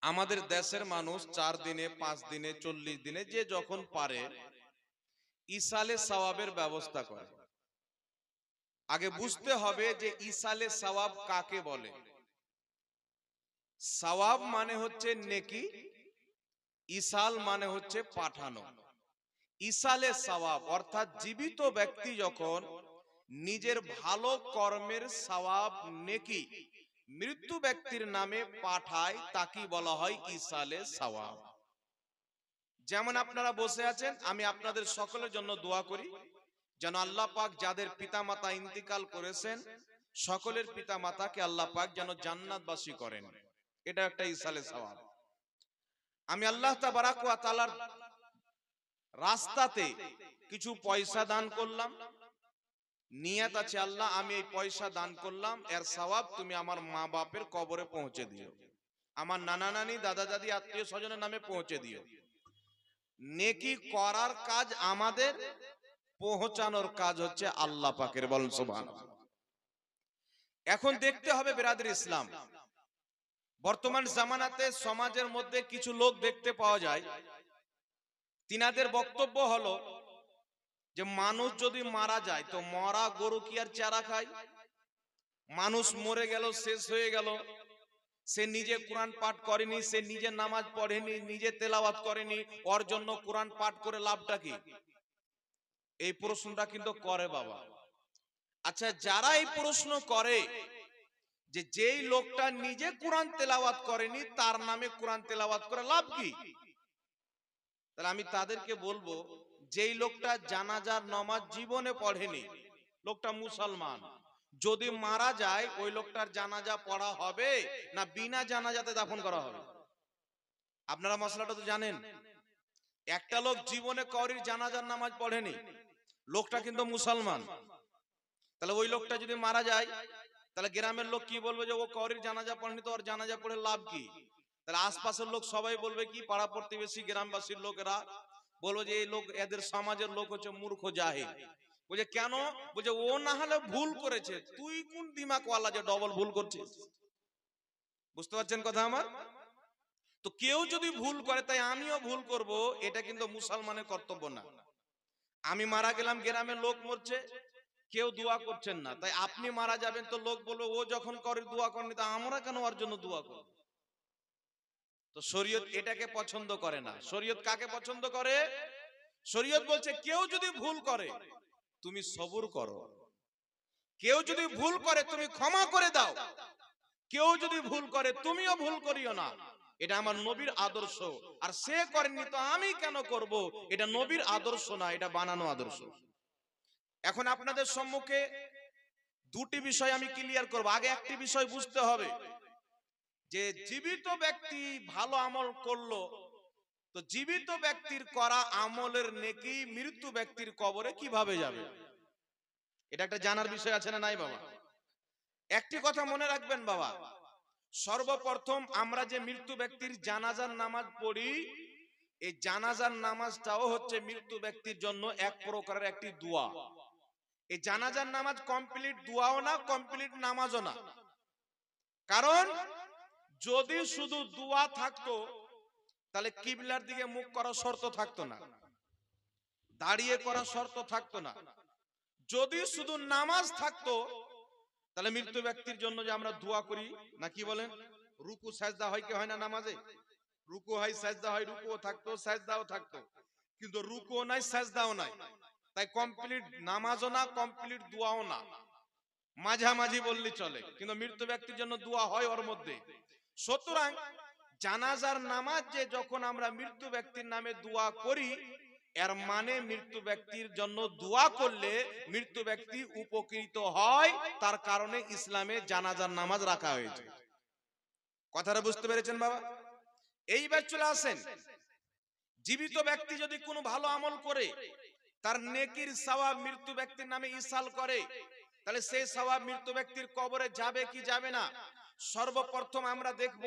আমাদের দেশের মানুষ 4 দিনে 5 দিনে 40 দিনে যে যখন পারে ইসালে সওয়াবের ব্যবস্থা করে। আগে বুঝতে হবে যে ইসালে সওয়াব কাকে বলে। সওয়াব মানে হচ্ছে নেকি, ইসাল মানে হচ্ছে পাঠানো। ইসালে সওয়াব অর্থাৎ জীবিত ব্যক্তি যখন নিজের ভালো কর্মের সওয়াব নেকি মৃত্যু ব্যক্তির নামে পাঠায় তাকে বলা হয় ইসালে সওয়াব। যেমন আপনারা বসে আছেন, আমি আপনাদের সকলের জন্য দোয়া করি যেন আল্লাহ পাক যাদের পিতামাতা ইন্তিকাল করেছেন সকলের পিতামাতাকে আল্লাহ পাক যেন জান্নাতবাসী করেন। এটা একটা ইসালে সওয়াব। আমি আল্লাহ তাবারাক ওয়া তাআলার রাস্তাতে কিছু পয়সা দান করলাম, নিয়ত আছে আল্লাহ আমি এই পয়সা দান করলাম, এর সওয়াব তুমি আমার মা বাপের কবরে পৌঁছে দিও, আমার নানা নানি দাদা দাদি আত্মীয় স্বজনের নামে পৌঁছে দিও। নেকি করার কাজ আমাদের, পৌঁছানোর কাজ হচ্ছে আল্লাহ পাকের। বলেন সুবহানাল্লাহ। এখন দেখতে হবে বিরাদর ইসলাম, বর্তমান জামানাতে সমাজের মধ্যে কিছু লোক দেখতে পাওয়া যায়, তিনাদের বক্তব্য হলো যে মানুষ যদি মারা যায় তো মরা গরু কি আর চারা খায়? মানুষ মরে গেল, শেষ হয়ে গেল, সে নিজে কোরআন পাঠ করেনি, সে নিজে নামাজ পড়েনি, নিজে তেলাওয়াত করেনি, ওর জন্য কোরআন পাঠ করে লাভটা কি? এই প্রশ্নটা কিন্তু করে বাবা। আচ্ছা, যারা এই প্রশ্ন করে যে যেই লোকটা নিজে কোরআন তেলাওয়াত করেনি তার নামে কোরআন তেলাওয়াত করে লাভ কি, তাহলে আমি তাদেরকে বলবো যেই লোকটা জানাজার নামাজ জীবনে পড়েনি, লোকটা মুসলমান, যদি মারা যায় ওই লোকটার জানাজা পড়া হবে না বিনা জানাজাতে দাফন করা হবে? আপনারা মশলাটা তো জানেন। একটা লোক জীবনে কওরির জানাজার নামাজ পড়েনি, লোকটা কিন্তু মুসলমান, তাহলে ওই লোকটা যদি মারা যায় তাহলে গ্রামের লোক কি বলবে যে ও কওরির জানাজা পড়েনি, তো ওর জানাজা পড়ে লাভ কি? তাহলে আশপাশের লোক সবাই বলবে কি, পাড়া প্রতিবেশী গ্রামবাসীর লোকেরা বলবো যে এই লোক, এদের সমাজের লোক হচ্ছে মূর্খ জাহিল। বলছে কেন? বলছে ও না হলে ভুল করেছে, তুই কোন দিমাগওয়ালা যে ডবল ভুল করছিস? বুঝতে পারছেন কথা আমার? তো কেউ যদি ভুল করে তাই আমিও ভুল করব, এটা কিন্তু মুসলমানের কর্তব্য না। আমি মারা গেলাম, গ্রামের লোক মরছে, কেউ দোয়া করছেন না, তাই আপনি মারা যাবেন তো লোক বলবে ও যখন করে দোয়া করেনি তা আমরা কেন ওর জন্য দোয়া করব? তো শরীয়ত এটাকে পছন্দ করে না। শরীয়ত কাকে পছন্দ করে? শরীয়ত বলছে কেউ যদি ভুল করে তুমি সবুর করো, কেউ যদি ভুল করে তুমি ক্ষমা করে দাও, কেউ যদি ভুল করে তুমিও ভুল করিও না। এটা আমার নবীর আদর্শ, আর সে করেনি তো আমি কেন করব? এটা নবীর আদর্শ না, এটা বানানো আদর্শ। এখন আপনাদের সম্মুখে দুটি বিষয় আমি ক্লিয়ার করব। আগে একটি বিষয় বুঝতে হবে যে জীবিত ব্যক্তি ভালো আমল করলো, তো জীবিত ব্যক্তির করা আমলের নেকি মৃত্যু ব্যক্তির কবরে কিভাবে যাবে, এটা একটা জানার বিষয় আছে না নাই বাবা? একটি কথা মনে রাখবেন বাবা, সর্বপ্রথম আমরা যে মৃত্যু ব্যক্তির জানাজার নামাজ পড়ি, এই জানাজার নামাজটাও হচ্ছে মৃত্যু ব্যক্তির জন্য এক প্রকারের একটি দোয়া। এই জানাজার নামাজ কমপ্লিট দোয়াও না, কমপ্লিট নামাজও না। কারণ যদি শুধু দোয়া থাকতো তাহলে কিবলার দিকে মুখ করা শর্ত থাকতো না, দাঁড়িয়ে করা শর্ত থাকতো না। যদি শুধু নামাজ থাকতো তাহলে মৃত্যু ব্যক্তির জন্য যে আমরা দোয়া করি না, কি বলেন, রুকু সাজদা হয় কি হয় না নামাজে? রুকু হয়, সাজদা হয়, রুকুও থাকতো সাজদাও থাকতো, কিন্তু রুকুও নাই সাজদাও নাই, তাই কমপ্লিট নামাজও না কমপ্লিট দোয়াও না, মাঝামাঝি বললে চলে, কিন্তু মৃত্যু ব্যক্তির জন্য দোয়া হয় ওর মধ্যে। সুতরাং জানাজার নামাজ যে যখন আমরা মৃত্যু ব্যক্তির নামে দোয়া করি, এর মানে মৃত্যু ব্যক্তির জন্য দোয়া করলে মৃত্যু ব্যক্তি উপকৃত হয়, তার কারণে ইসলামে জানাজার নামাজ রাখা হয়েছে। কথাটা বুঝতে পেরেছেন বাবা? এইবার চলে আসেন, জীবিত ব্যক্তি যদি কোনো ভালো আমল করে তার নেকির সওয়াব মৃত্যু ব্যক্তির নামে ইসাল করে, তাহলে সেই সওয়াব মৃত্যু ব্যক্তির কবরে যাবে কি যাবে না? সর্বপ্রথম আমরা দেখব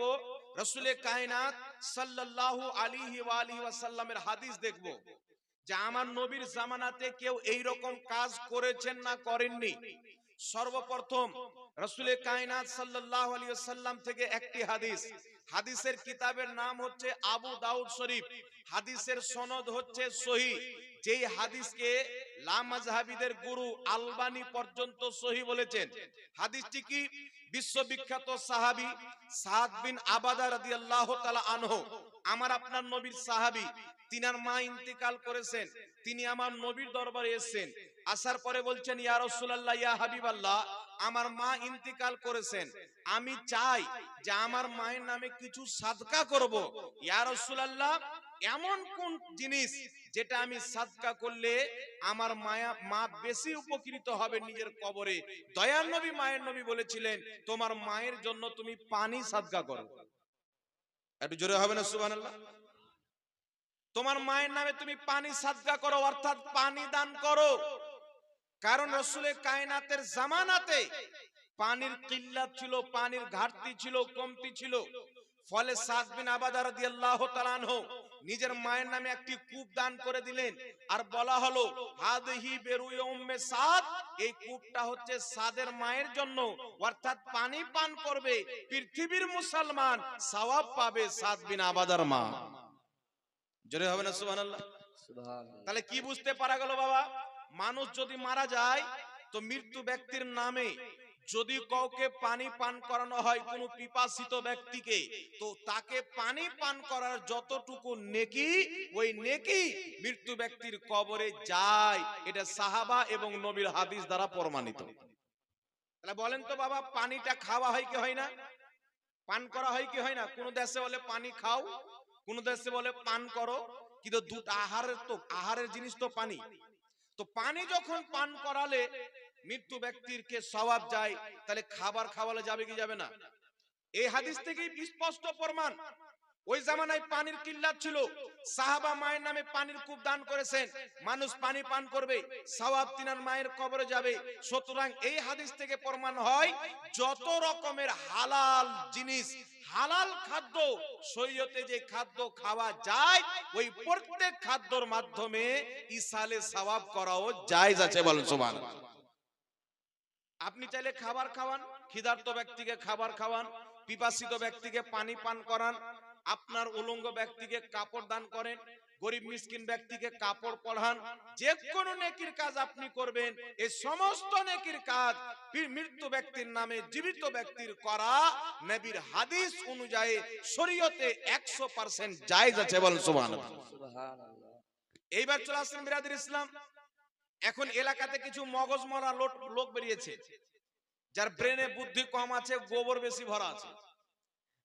রাসূলে কায়নাত সাল্লাল্লাহু আলাইহি ওয়া আলিহি ওয়াসাল্লামের হাদিস দেখব যে আমার নবীর জামানাতে কেউ এই রকম কাজ করেছেন না করেননি। সর্বপ্রথম রাসূলে কায়নাত সাল্লাল্লাহু আলাইহি ওয়াসাল্লাম থেকে একটি হাদিস, হাদিসের কিতাবের নাম হচ্ছে আবু দাউদ শরীফ, হাদিসের সনদ হচ্ছে সহিহ। যেই হাদিসকে লামাযহাবিদের গুরু আলবানী পর্যন্ত সহিহ বলেছেন। হাদিসটি কি? বিশ্ববিখ্যাত সাহাবী সাদ বিন আবাদা রাদিয়াল্লাহু তাআলা আনহু, আমার আপনার নবীর সাহাবী, তিনার মা ইন্তিকাল করেছেন, তিনি আমার নবীর দরবারে এসেছেন। আসার পরে বলছেন, ইয়া রাসূলুল্লাহ, ইয়া হাবিবাল্লাহ, আমার মা ইন্তিকাল করেছেন, আমি চাই যে আমার মায়ের নামে কিছু সাদকা করব। ইয়া রাসূলুল্লাহ, এমন কোন জিনিস যেটা আমি সাদকা করলে আমার মা বেশি উপকৃত হবে নিজের কবরে? দয়ার নবী মায়ের নবী বলেছিলেন, তোমার মায়ের জন্য তুমি পানি সাদকা করো। একটু জোরে হবে না সুবহানাল্লাহ? তোমার মায়ের নামে তুমি পানি সাদকা করো, অর্থাৎ পানি দান করো। কারণ রাসূলে কায়নাতের জামানাতে পানির কিল্লাত ছিল, পানির ঘাটতি ছিল, কমতি ছিল। ফলে সাদ বিন আবাদা রাদিয়াল্লাহু তাআলা আনহু নিজের মায়ের নামে একটি কূপ দান করে দিলেন, আর বলা হলো, হাদিহি বেরুয়ে উম্মে সাদ, এই কূপটা হচ্ছে সাদের মায়ের জন্য, অর্থাৎ পানি পান করবে পৃথিবীর মুসলমান, সওয়াব পাবে সাদ বিন আবাদার মা। জোরে হবে না সুবহানাল্লাহ? সুবহানাল্লাহ। তাহলে কি বুঝতে পারা গেল বাবা? মানুষ যদি মারা যায় তো মৃত্যু ব্যক্তির নামে যদি কাউকে পানি পান করানো হয়, কোন পিপাসিত ব্যক্তিকে, তো তাকে পানি পান করার যতটুকু নেকি, ওই নেকি মৃত্যু ব্যক্তির কবরে যায়। এটা সাহাবা এবং নবীর হাদিস দ্বারা প্রমাণিত। তাহলে বলেন তো বাবা, পানিটা খাওয়া হয় কি হয় না? পান করা হয় কি হয় না? কোন দেশে বলে পানি খাও, কোন দেশে বলে পান করো, কিন্তু দুটো আহারের জিনিস তো পানি। তো পানি যখন পান করালে মৃত্যু ব্যক্তির কে সওয়াব যায়, তাহলে খাবার খাওয়ালে যাবে কি যাবে না? এই হাদিস থেকেই স্পষ্ট প্রমাণ। ওই জামানায় পানির কিল্লাত ছিল, সাহাবা মায়ের নামে পানির কূপ দান করেছেন, মানুষ পানি পান করবে, সওয়াব তিনার মায়ের কবরে যাবে। সুতরাং এই হাদিস থেকে প্রমাণ হয়, যত রকমের হালাল জিনিস, হালাল খাদ্য, শরীয়তে যে খাদ্য খাওয়া যায়, ওই প্রত্যেক খাদ্যর মাধ্যমে ইসালে সওয়াব করাও জায়েজ আছে। বলেন সুবহানাল্লাহ। আপনি চাইলে খাবার খাওয়ান, ক্ষুধার্ত ব্যক্তিকে খাবার খাওয়ান, পিপাসিত ব্যক্তিকে পানি পান করান, আপনার উলঙ্গ ব্যক্তিকে কাপড় দান করেন, গরিব মিসকিন ব্যক্তিকে কাপড় পরান, যে কোনো নেকির কাজ আপনি করবেন, এই সমস্ত নেকির কাজ মৃত্যু ব্যক্তির নামে জীবিত ব্যক্তির করা নবীর হাদিস অনুযায়ী শরীয়তে 100% জায়েজ আছে। বলেন সুবহানাল্লাহ। এইবার চলে আসেন বিরাদর ইসলাম। এখন এলাকাতে কিছু মগজ মরা লোক বেরিয়েছে, যার ব্রেনে বুদ্ধি কম আছে, গোবর বেশি ভরা আছে।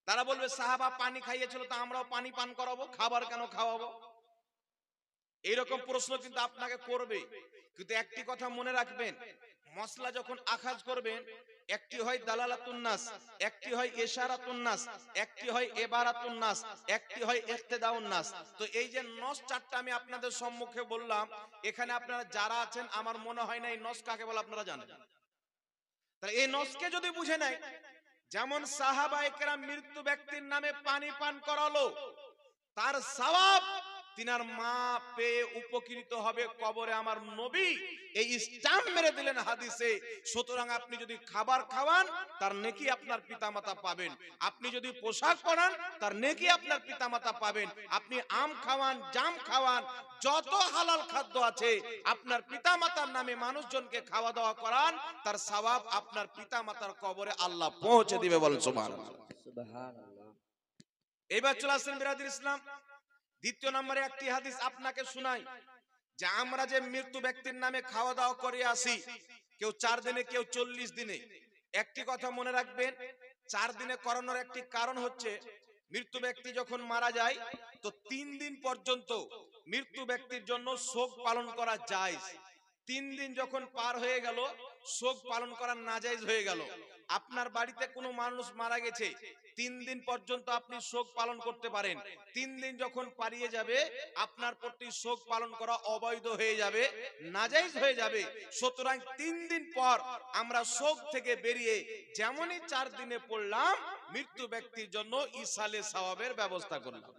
তারা বলবে, সাহাবা পানি খাইয়েছিল, তো আমরাও পানি পান করাবো, খাবার কেন খাওয়াবো? এইরকম প্রশ্ন কিন্তু আপনাকে করবে। কিন্তু একটি কথা মনে রাখবেন, মশলা যখন আখাজ করবেন, একটি হয় দালালাতুন নাস, একটি হয় ইশারাতুন নাস, একটি হয় ইবারাতুন নাস, একটি হয় ইক্তেদাউন নাস। তো এই যে নস চারটা আমি আপনাদের সম্মুখে বললাম, এখানে আপনারা যারা আছেন, আমার মনে হয় না এই নস কাকে বলে আপনারা জানেন। তাহলে এই নসকে যদি বুঝে নেয়, যেমন সাহাবায়ে কেরাম মৃত্যু ব্যক্তির নামে পানি পান করালো, তার সওয়াব তিনার মা পেয়ে উপকৃত হবে কবরে। আমার নবী এই স্টাম্প মেরে দিলেন হাদিসে। সুতরাং আপনি যদি খাবার খাওয়ান, তার নেকি আপনার পিতামাতা পাবেন। আপনি যদি পোশাক পরান, তার নেকি আপনার পিতামাতা পাবেন। আপনি আম খাওয়ান, জাম খাওয়ান, যত হালাল খাদ্য আছে, আপনার পিতামাতার নামে মানুষজনকে খাওয়া দাওয়া করান, তার সওয়াব আপনার পিতামাতার কবরে আল্লাহ পৌঁছে দিবে। বলেন সুবহানাল্লাহ। সুবহানাল্লাহ। এইবার চলে আসেন বিরাদর ইসলাম, দ্বিতীয় নম্বরে একটি হাদিস আপনাকে শোনাই, যে আমরা যে মৃত্যু ব্যক্তির নামে খাওয়া দাওয়া করে আসি, কেউ 4 দিনে, কেউ 40 দিনে। একটি কথা মনে রাখবেন, 4 দিনে করানোর একটি কারণ হচ্ছে, মৃত্যু ব্যক্তি যখন মারা যায় তো 3 দিন পর্যন্ত মৃত্যু ব্যক্তির জন্য শোক পালন করা জায়েজ। 3 দিন যখন পার হয়ে গেল, শোক পালন করা নাজায়েজ হয়ে গেল। আপনার বাড়িতে কোনো মানুষ মারা গেছে, 3 দিন পর্যন্ত আপনি শোক পালন করতে পারেন। 3 দিন যখন পারিয়ে যাবে, আপনার প্রতি শোক পালন করা অবৈধ হয়ে যাবে, নাজায়েজ হয়ে যাবে। সুতরাং 3 দিন পর আমরা শোক থেকে বেরিয়ে যেমনই 4 দিনে পড়লাম, মৃত্যু ব্যক্তির জন্য ইসালে সওয়াবের ব্যবস্থা করলাম।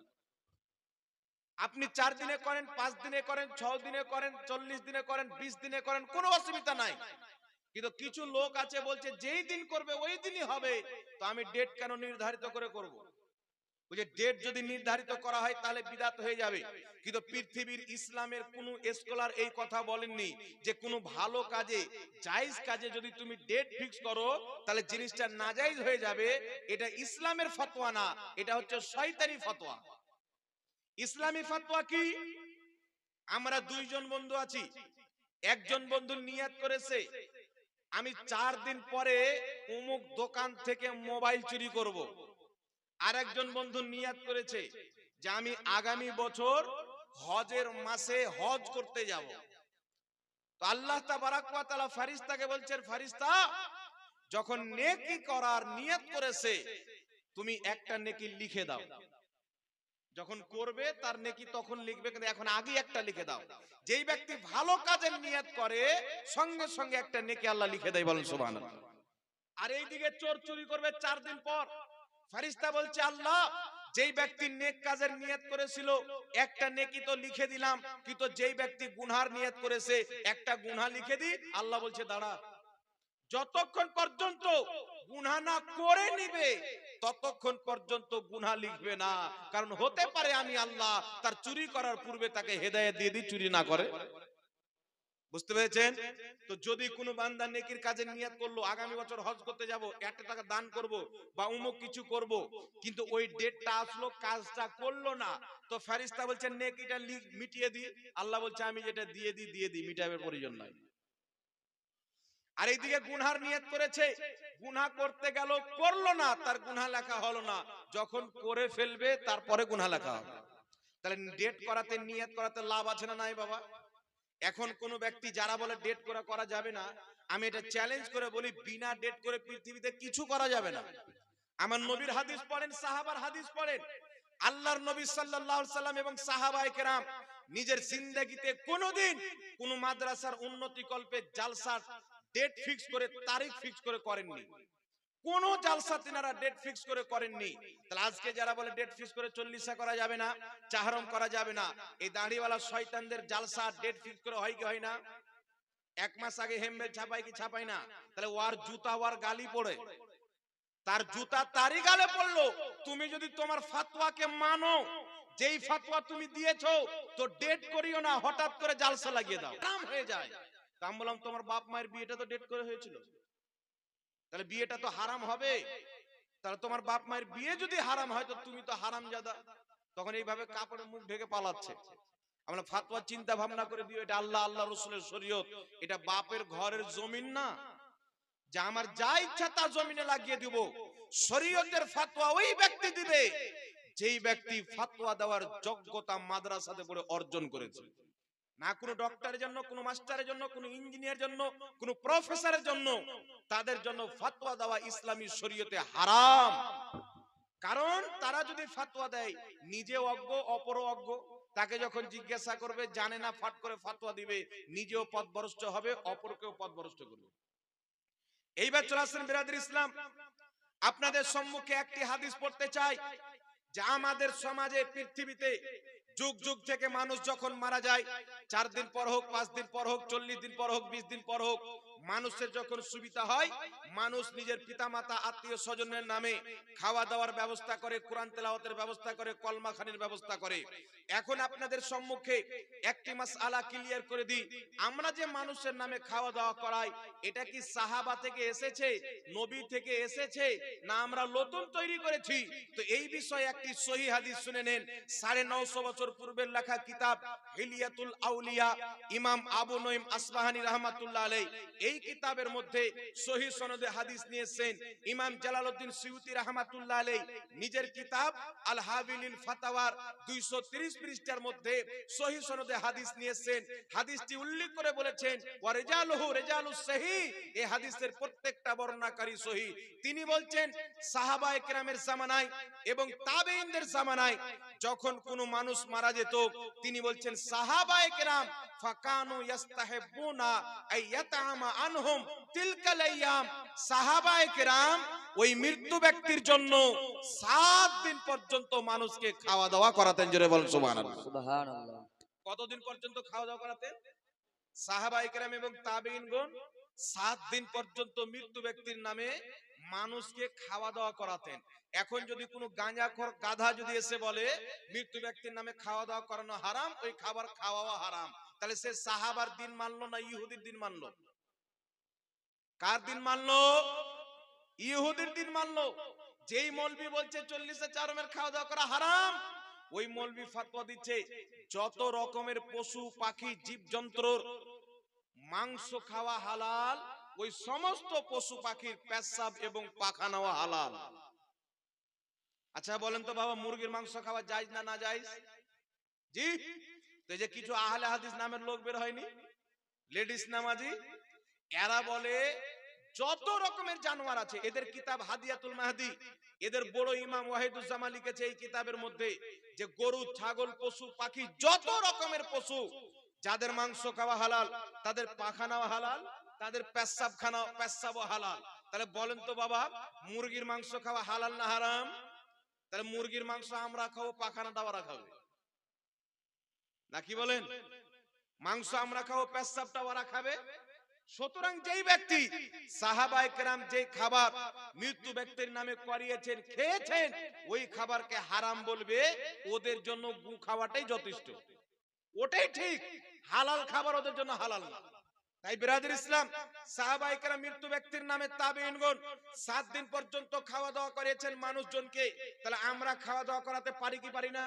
আপনি 4 দিনে করেন, 5 দিনে করেন, 6 দিনে করেন, 40 দিনে করেন, 20 দিনে করেন, কোনো অসুবিধা নাই। কিন্তু কিছু লোক আছে বলছে, যেই দিন করবে ওই দিনই হবে, তো আমি ডেট কেন নির্ধারিত করে করব? ওই যে ডেট যদি নির্ধারিত করা হয় তাহলে বিদআত হয়ে যাবে। কিন্তু পৃথিবীর ইসলামের কোন স্কলার এই কথা বলেননি যে কোনো ভালো কাজে, জায়েজ কাজে যদি তুমি ডেট ফিক্স করো তাহলে জিনিসটা নাজায়েজ হয়ে যাবে। এটা ইসলামের ফতোয়া না, এটা হচ্ছে শয়তানি ফতোয়া। ইসলামী ফতোয়া কি? আমরা দুইজন বন্ধু আছি, একজন বন্ধু নিয়ত করেছে আমি 4 দিন পরে অমুক দোকান থেকে মোবাইল চুরি করব। আরেকজন বন্ধু নিয়ত করেছে যে আমি আগামী বছর হজের মাসে হজ করতে যাব। তো আল্লাহ তাবারাক ওয়া তাআলা ফেরেশতাকে বলছেন, ফেরেশতা যখন নেকি করার নিয়ত করেছে তুমি একটা নেকি লিখে দাও। যখন করবে তার নেকি তখন লিখবে, কিন্তু এখন আগে একটা লিখে দাও। যেই ব্যক্তি ভালো কাজের নিয়ত করে সঙ্গে সঙ্গে একটা নেকি আল্লাহ লিখে দেয়, বলেন সুবহানাল্লাহ। আর এইদিকে চোর চুরি করবে 4 দিন পর, ফেরেশতা বলছে আল্লাহ যেই ব্যক্তি নেক কাজের নিয়ত করেছিল একটা নেকি তো লিখে দিলাম, কিন্তু যেই ব্যক্তি গুনহার নিয়ত করেছে একটা গুনহা লিখে দি। আল্লাহ বলছে দাঁড়া, যতক্ষণ পর্যন্ত গুনাহ না করে নিবে ততক্ষণ পর্যন্ত গুনাহ লিখবে না, কারণ হতে পারে আমি আল্লাহ তার চুরি করার পূর্বে তাকে হেদায়েত দিয়ে দিই চুরি না করে। বুঝতে পেরেছেন? তো যদি কোনো বান্দা নেকির কাজে নিয়ত করলো আগামী বছর হজ করতে যাব, 1 টাকা দান করব বা অমুক কিছু করব, কিন্তু ওই ডেটটা আসলো কাজটা করলো না, তো ফেরেশতা বলছেন নেকিটা মিটিয়ে দি। আল্লাহ বলছে আমি যেটা দিয়ে দিই মিটাবের প্রয়োজন নাই। আর এইদিকে গুনহার নিয়ত করেছে, গুনাহ করতে গেল করলো না, তার গুনাহ লেখা হলো না, যখন করে ফেলবে তারপরে গুনাহ লেখা হবে। তাহলে ডেট করাতে নিয়ত করাতে লাভ আছে না নাই বাবা? এখন কোন ব্যক্তি যারা বলে ডেট করে করা যাবে না, আমি এটা চ্যালেঞ্জ করে বলি বিনা ডেট করে পৃথিবীতে কিছু করা যাবে না। আমার নবীর হাদিস পড়েন, সাহাবার হাদিস পড়েন, আল্লাহর নবী সাল্লাল্লাহু আলাইহি সাল্লাম এবং সাহাবায়ে কেরাম নিজের জিন্দেগিতে কোনোদিন কোন মাদ্রাসার উন্নতি কল্পে জালসার ডেট ফিক্স করে তারিখ ফিক্স করে করেননি। কোন জালসা তিনারা ডেট ফিক্স করে করেননি। তাহলে আজকে যারা বলে ডেট ফিক্স করে 40 করা যাবে না, চাহরম করা যাবে না, এই দাড়িওয়ালা শয়তানদের জালসা ডেট ফিক্স করে হয় কি হয় না? 1 মাস আগে হেমবে ছাপাই কি ছাপাই না? তাহলে ওয়ার জুতা ওয়ার গালি পড়ে, তার জুতা তারই গালে পড়লো। তুমি যদি তোমার ফতোয়াকে মানো, যেই ফতোয়া তুমি দিয়েছো তো ডেট করিও না, হঠাৎ করে জালসা লাগিয়ে দাও, হারাম হয়ে যায়। তা আমি বললাম তোমার বাপ মায়ের বিয়েটা তো ডেট করে হয়েছিল, তাহলে বিয়েটা তো হারাম হবে। তাহলে তোমার বাপ মায়ের বিয়ে যদি হারাম হয় তো তুমি তো হারামজাদা। তখন এইভাবে কাপড়ে মুখ ঢেকে পালাচ্ছে। আমরা ফাতোয়া চিন্তা ভাবনা করে দিও, এটা আল্লাহ আল্লাহ রাসূলের শরীয়ত, এটা বাপের ঘরের জমিন না যে আমার যা ইচ্ছা তা জমিনে লাগিয়ে দিব। শরীয়তের ফাতোয়া ওই ব্যক্তি দিবে যেই ব্যক্তি ফাতোয়া দেওয়ার যোগ্যতা মাদ্রাসাতে পড়ে অর্জন করেছে। না কোনো ডক্টরের জন্য, কোনো মাস্টারের জন্য, কোনো ইঞ্জিনিয়ার জন্য, কোনো প্রফেসরের জন্য। তাদের জন্য ফাতোয়া দেওয়া ইসলামী শরীয়তে হারাম। কারণ তারা যদি ফাতোয়া দেয় নিজে অজ্ঞ অপরও অজ্ঞ, তাকে যখন জিজ্ঞাসা করবে জানে না, ফাট করে ফাতোয়া দিবে, নিজেও পথভ্রষ্ট হবে, অপরকেও পথভ্রষ্ট করবে। এইবার চলে আসেন বিরাদর ইসলাম, আপনাদের সম্মুখে একটি হাদিস পড়তে চাই যে আমাদের সমাজে পৃথিবীতে যুগ যুগ থেকে মানুষ যখন মারা যায়, 4 দিন পর হোক, 5 দিন পর হোক, 40 দিন পর হোক, 20 দিন পর হোক, মানুষের যখন সুবিধা হয় মানুষ নিজের পিতামাতা আত্মীয় স্বজনের নামে খাওয়া দাওয়ার ব্যবস্থা করে, কোরআন তেলাওয়াতের ব্যবস্থা করে, কলমা খানির ব্যবস্থা করে। এখন আপনাদের সম্মুখে একটি মাসআলা ক্লিয়ার করে দিই, আমরা যে মানুষের নামে খাওয়া দাওয়া করাই এটা কি সাহাবা থেকে এসেছে, নবী থেকে এসেছে, না আমরা নতুন তৈরি করেছি? তো এই বিষয়ে একটি সহিহ হাদিস শুনে নেন। 950 বছর পূর্বের লেখা কিতাব হিলিয়াতুল আউলিয়া, ইমাম আবু নঈম আসবাহানী রাহমাতুল্লাহ আলাইহি, এই কিতাবের মধ্যে সহিহ সনদে হাদিস নিয়েছেন ইমাম জালালউদ্দিন সিউতি রাহমাতুল্লাহ আলাইহি নিজের কিতাব আল হাবিলিল ফাতাওয়ার 230 পৃষ্ঠার মধ্যে সহিহ সনদে হাদিস নিয়েছেন। হাদিসটি উল্লেখ করে বলেছেন ওয়া রিজালুহু রিজালুস সহিহ, এই হাদিসের প্রত্যেকটা বর্ণনাকারী সহিহ। তিনি বলছেন সাহাবায়ে কেরামের জামানায় এবং তাবেঈনদের জামানায় যখন কোনো মানুষ মারা যেত, তিনি বলছেন সাহাবায়ে কেরাম ফাকানু ইস্তাহিবুনা আইয়াতামা আনহুম তিলকাল আইয়াম, সাহাবায়ে কেরাম ওই মৃত্যু ব্যক্তির জন্য 7 দিন পর্যন্ত মানুষকে খাওয়া দাওয়া করাতেন। জোরে বলেন সুবহানাল্লাহ। সুবহানাল্লাহ। কতদিন পর্যন্ত খাওয়া দাওয়া করাতেন? সাহাবায়ে কেরাম এবং তাবেঈনগণ 7 দিন পর্যন্ত মৃত্যু ব্যক্তির নামে মানুষকে খাওয়া দাওয়া করাতেন। এখন যদি কোনো গাঁজাখোর গাধা যদি এসে বলে মৃত্যু ব্যক্তির নামে খাওয়া দাওয়া করানো হারাম, ওই খাবার খাওয়াও হারাম, তাহলে সে সাহাবার দিন মানলো না ইহুদির দিন মানলো? কার দিন মানলো? ইহুদির দিন মানলো। যেই মৌলবি বলছে 40-এ চারমের খাওয়া দাওয়া করা হারাম, ওই মৌলবি ফতোয়া দিচ্ছে যত রকমের পশু পাখি জীবজন্তুর মাংস খাওয়া হালাল, ওই সমস্ত পশু পাখির পেশাব এবং পাখানাও হালাল। আচ্ছা বলেন তো বাবা, মুরগির মাংস খাওয়া জায়েজ না না জায়েজ? জি। তো এই যে কিছু আহলে হাদিস নামের লোক বের হয়নি, লেডিস নামাজি, এরা বলে যত রকমের জানোয়ার আছে, এদের কিতাব হাদিয়াতুল মাহদি, এদের বড় ইমাম ওয়াহিদুজ্জামান লিখেছে এই কিতাবের মধ্যে যে গরু ছাগল পশু পাখি যত রকমের পশু যাদের মাংস খাওয়া হালাল, তাদের পাখানাও হালাল, তাদের পেশাবও হালাল। তাহলে বলেন তো বাবা, মুরগির মাংস খাওয়া হালাল না হারাম? তাহলে মুরগির মাংস আমরা খাবো, পাখানাটা ওরা খাবে নাকি বলেন? মাংস আমরা খাবো, পেশাবটা ওরা খাবে। সুতরাং যেই ব্যক্তি সাহাবায়ে কেরাম যে খাবার মৃত্যু ব্যক্তির নামে করিয়েছেন খেয়েছেন, ওই খাবারকে হারাম বলবে, ওদের জন্য গু খাওয়াটাই যথেষ্ট, ওটাই ঠিক। হালাল খাবার ওদের জন্য হালাল না। তাই বিরাদর ইসলাম, সাহাবায়ে কেরাম মৃত্যু ব্যক্তির নামে তাবেঈনগণ 7 দিন পর্যন্ত খাওয়া দাওয়া করেছেন মানুষজনকে, তাহলে আমরা খাওয়া দাওয়া করাতে পারি কি পারি না?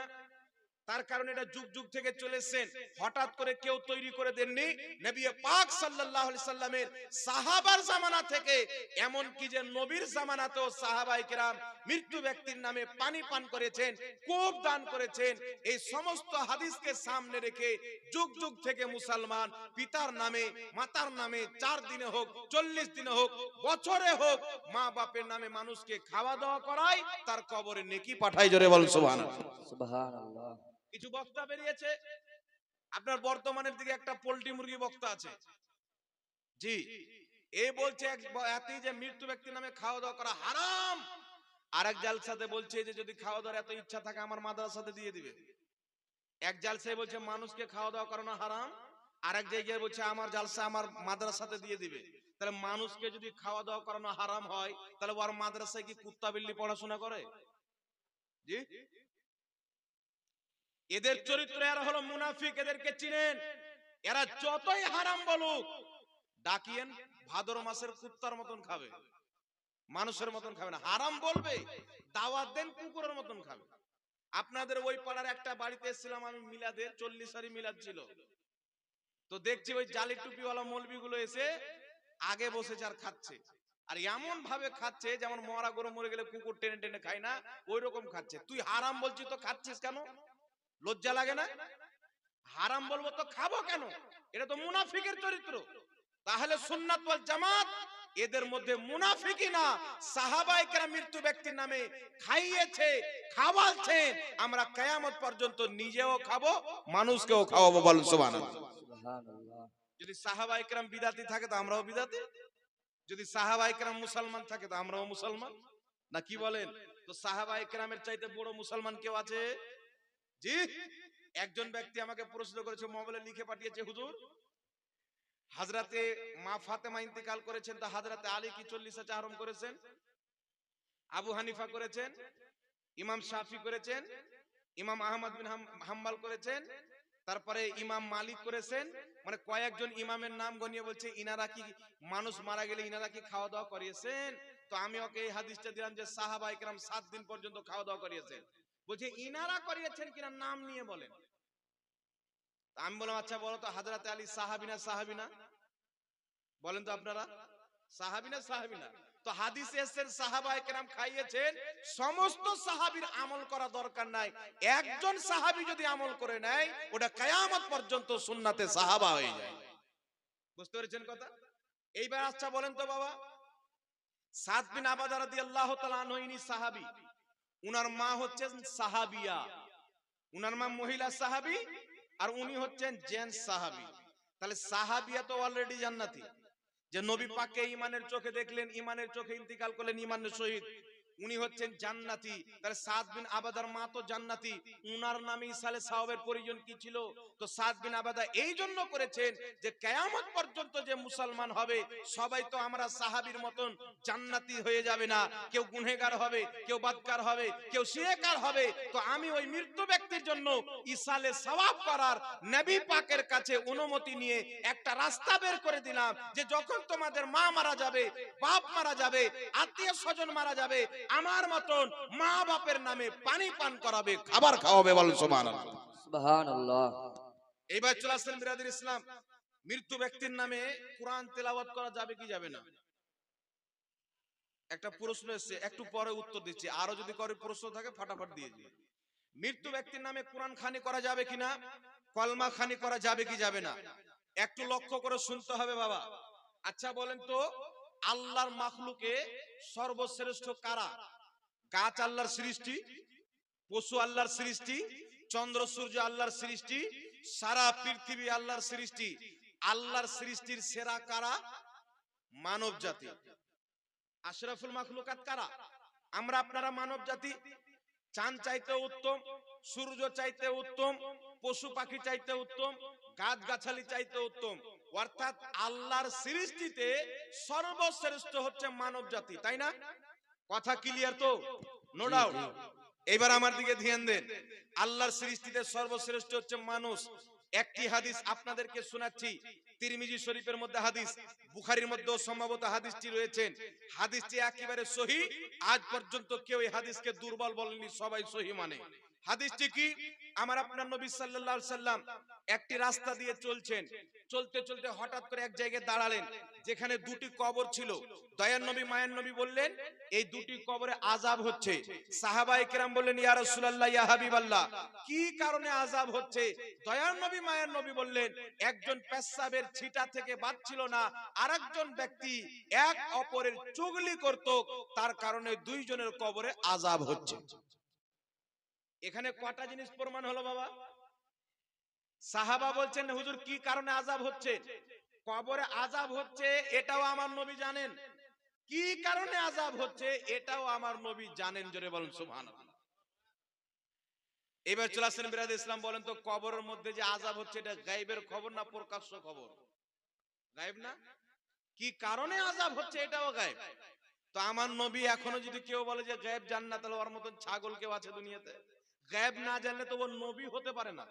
তার কারণ এটা যুগ যুগ থেকে চলেছেন, হঠাৎ করে কেউ তৈরি করে দেননি। নবী পাক সাল্লাল্লাহু আলাইহি সাল্লামের সাহাবার জামানা থেকে, এমন কি যে নবীর জামানাতেও সাহাবায়ে কেরাম মৃত্যু ব্যক্তির নামে পানি পান করেছেন, কূপ দান করেছেন। এই সমস্ত হাদিসকে সামনে রেখে যুগ যুগ থেকে মুসলমান পিতার নামে মাতার নামে 4 দিনে হোক 40 দিনে হোক বছরে হোক মা বাপের নামে মানুষকে খাওয়া দাওয়া করায়, তার কবরে নেকি পাঠায়। জোরে বল সুবহানাল্লাহ। সুবহানাল্লাহ। কিছু বক্তা বেরিয়েছে, আপনার বর্তমানের দিকে একটা পোল্ট্রি মুরগি বক্তা আছে, জি, এ বলছে এতই যে মৃত্যু ব্যক্তির নামে খাওয়া দাওয়া করা হারাম, আরেক জালসাতে বলছে যে যদি খাওয়া দাওয়ার এত ইচ্ছা থাকে আমার মাদ্রাসাতে দিয়ে দিবে। এক জালসায় বলছে মানুষকে খাওয়া দাওয়া করানো হারাম, আরেক জায়গায় বলছে আমার জালসা আমার মাদ্রাসাতে দিয়ে দিবে। তাহলে মানুষকে যদি খাওয়া দাওয়া করানো হারাম হয়, তাহলে ওর মাদ্রাসায় কি কুত্তা বিল্লি পড়াশোনা করে? জি। এদের চরিত্র, এরা হলো মুনাফিক, এদেরকে চিনেন। এরা যতই হারাম বলুক, ডাকিয়েন ভাদর মাসের কুত্তার মতন খাবে, মানুষের মতন খাবে না। হারাম বলবে, দাওয়াত দেন কুকুরের মতন খাবে। আপনাদের ওই পাড়ার একটা বাড়িতে এসেছিলাম আমি, মিলাদের 40 মিলাদ ছিল, তো দেখছি ওই জালি টুপিওয়ালা মৌলবি গুলো এসে আগে বসেছে আর খাচ্ছে, আর এমন ভাবে খাচ্ছে যেমন মরা গরু মরে গেলে কুকুর টেনে টেনে খায় না, ওই রকম খাচ্ছে। তুই হারাম বলছিস তো খাচ্ছিস কেন? লজ্জা লাগে না? হারাম বলবো তো খাবো কেন? এটা তো মুনাফিকের চরিত্র। তাহলে সুন্নাত ওয়াল জামাত এদের মধ্যে মুনাফিকই না, সাহাবায়ে কেরাম মৃত্যু ব্যক্তির নামে খাইয়েছে, খাওয়াচ্ছেন, আমরা কিয়ামত পর্যন্ত নিজেও খাবো, মানুষকেও খাওয়াবো। বল সুবহানাল্লাহ। সুবহানাল্লাহ। যদি সাহাবায়ে কেরাম বিদাতি থাকে তো আমরাও বিদাতি, যদি সাহাবায়ে কেরাম মুসলমান থাকে তো আমরাও মুসলমান, না কি বলেন? তো সাহাবায়ে কেরামের চাইতে বড় মুসলমান কেউ আছে? জি। একজন ব্যক্তি আমাকে প্রশ্ন করেছে, মোবাইলে লিখে পাঠিয়েছে, হুজুর হযরতে মা ফাতেমা ইন্তেকাল করেছেন, তো হযরতে আলী কি 40 চাহরম করেছেন? আবু হানিফা করেছেন, ইমাম শাফি করেছেন, ইমাম আহমদ বিন হাম্বল করেছেন, তারপরে ইমাম মালিক করেছেন। মানে কয়েকজন ইমামের নাম গনিয়ে বলছে ইনারা কি মানুষ মারা গেলে ইনারা কি খাওয়া দাওয়া করিয়েছেন? তো আমি ওকে এই হাদিসটা দিলাম যে সাহাবায়ে কেরাম 7 দিন পর্যন্ত খাওয়া দাওয়া করিয়েছেন। বলছে ইনারা করিয়েছেন কিনা নাম নিয়ে বলেন। আমি বললাম আচ্ছা বলো তো হযরতে আলী সাহাবী না সাহাবী না? বলেন তো আপনারা, সাহাবী না সাহাবী না? তো হাদিসে এসেছে সাহাবায়ে কেরাম খাইয়েছেন, সমস্ত সাহাবীর আমল করা দরকার নাই, একজন সাহাবী যদি আমল করে নেয় ওটা কিয়ামত পর্যন্ত সুন্নাতে সাহাবা হয়ে যায়। বুঝতে পেরেছেন কথা? এইবার আচ্ছা বলেন তো বাবা, সাদ বিন আবাদা রাদিয়াল্লাহু তাআলা আনহু ইনি সাহাবী, উনার মা হচ্ছেন সাহাবিয়া, উনার মা মহিলা সাহাবী আর উনি হচ্ছেন জেন্টস সাহাবী। তাহলে সাহাবিয়া তো অলরেডি জান্নাতি, যে নবী পাককে ঈমানের চোখে দেখলেন, ঈমানের চোখে ইন্তিকাল করলেন, ঈমানের শহীদ। উনি হচ্ছেন জান্নাতি। তাহলে সাদ বিন আবাদার মা তো জান্নাতি, উনার নামে ইসালে সাওয়াবের প্রয়োজন কি ছিল? তো সাদ বিন আবাদা এই জন্য করেছেন যে কিয়ামত পর্যন্ত যে মুসলমান হবে সবাই তো আমরা সাহাবীর মতন জান্নাতি হয়ে যাবে না, কেউ গুনহগার হবে, কেউ বদকার হবে, কেউ শিরকার হবে। তো আমি ওই মৃত্যু ব্যক্তির জন্য ইসালে সওয়াব করার নবী পাকের কাছে অনুমতি নিয়ে একটা রাস্তা বের করে দিলাম যে যখন তোমাদের মা মারা যাবে, বাপ মারা যাবে, আত্মীয় স্বজন মারা যাবে, আমার মতন মা বাপের নামে পানি পান করাবে, খাবার খাওয়াবে। বল সুবহানাল্লাহ। সুবহানাল্লাহ। এইবার চলে আসেন বিরাদর ইসলাম, মৃত্যু ব্যক্তির নামে কোরআন তেলাওয়াত করা যাবে কি যাবে না? একটা প্রশ্ন এসেছে, একটু পরে উত্তর দিচ্ছি, আরো যদি করে প্রশ্ন থাকে ফাটাফাট দিয়ে দিই। মৃত্যু ব্যক্তির নামে কোরআন খানি করা যাবে কিনা, কলমা খানি করা যাবে কি যাবে না? একটু লক্ষ্য করে শুনতে হবে বাবা। আচ্ছা বলেন তো, আল্লাহর মাখলুকে সর্বশ্রেষ্ঠ কারা? গাছ আল্লাহর সৃষ্টি, পশু আল্লাহর সৃষ্টি, চন্দ্র সূর্য আল্লাহর সৃষ্টি, সারা পৃথিবী আল্লাহর সৃষ্টি। আল্লাহর সৃষ্টির সেরা কারা? মানব জাতি। আশরাফুল মাখলুকাত কারা? আমরা আপনারা মানব জাতি। চাঁদ চাইতে উত্তম, সূর্য চাইতে উত্তম, পশু পাখি চাইতে উত্তম, গাছ গাছালি চাইতে উত্তম। অর্থাৎ আল্লাহর সৃষ্টিতে সর্বশ্রেষ্ঠ হচ্ছে মানব জাতি, তাই না? কথা ক্লিয়ার তো? No doubt. এবার আমার দিকে ধ্যান দেন। আল্লাহর সৃষ্টিতে সর্বশ্রেষ্ঠ হচ্ছে মানুষ। একটি হাদিস আপনাদেরকে শোনাচ্ছি, তিরমিজি শরীফের মধ্যে হাদিস, বুখারীর মধ্যেও সম্ভবত হাদিসটি রয়েছে। হাদিসটি একেবারে সহিহ, আজ পর্যন্ত কেউ এই হাদিসকে দুর্বল বলেনি, সবাই সহিহ মানে। হাদিসটি কি? আমার আপনার নবী সাল্লাল্লাহু আলাইহি সাল্লাম একটি রাস্তা দিয়ে চলছেন, চলতে চলতে হঠাৎ করে এক জায়গায় দাঁড়ালেন যেখানে দুটি কবর ছিল। দয়ার নবী মায়ের নবী বললেন এই দুটি কবরে আযাব হচ্ছে। সাহাবায়ে কেরাম বললেন ইয়া রাসূলুল্লাহ, ইয়া হাবিবাল্লাহ, কি কারণে আযাব হচ্ছে? দয়ার নবী মায়ের নবী বললেন একজন পেশাবের ছিটা থেকে বাঁচছিল না, আরেকজন ব্যক্তি এক অপরের চুগলি করত, তার কারণে দুইজনের কবরে আযাব হচ্ছে। এখানে কটা জিনিস প্রমাণ হলো বাবা? সাহাবা বলছেন হুজুর কি কারণে আযাব হচ্ছে? কবরে আযাব হচ্ছে এটাও আমার নবী জানেন, কি কারণে আযাব হচ্ছে এটাও আমার নবী জানেন। জোরে বলেন সুবহানাল্লাহ। এবার চলে আসেন বিরাদর ইসলাম, বলেন তো কবরের মধ্যে যে আযাব হচ্ছে এটা গায়েবের খবর না প্রকাশ্য খবর? গায়েব না? কি কারণে আযাব হচ্ছে এটাও গায়েব। তো আমার নবী এখনো যদি কেউ বলে যে গায়েব জান না, তাহলে ওর মতন ছাগল কেউ আছে দুনিয়াতে? গায়েব না জানলে তো ও নবী হতে পারে না।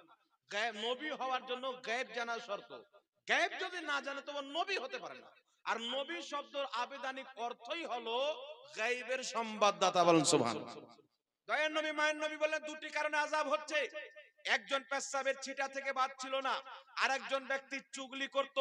গায়েব নবী হওয়ার জন্য গায়েব জানা শর্ত। গায়েব যদি না জানে তো ও নবী হতে পারে না। আর নবী শব্দের আবেদানিক অর্থই হলো গায়েবের সংবাদদাতা। বলেন সুবহানাল্লাহ। দয়ার নবী মায়ের নবী বললেন দুটি কারণে আযাব হচ্ছে। একজন পেশাবের ছিটা থেকে বাঁচছিল না, আরেকজন ব্যক্তি চুগলি করত,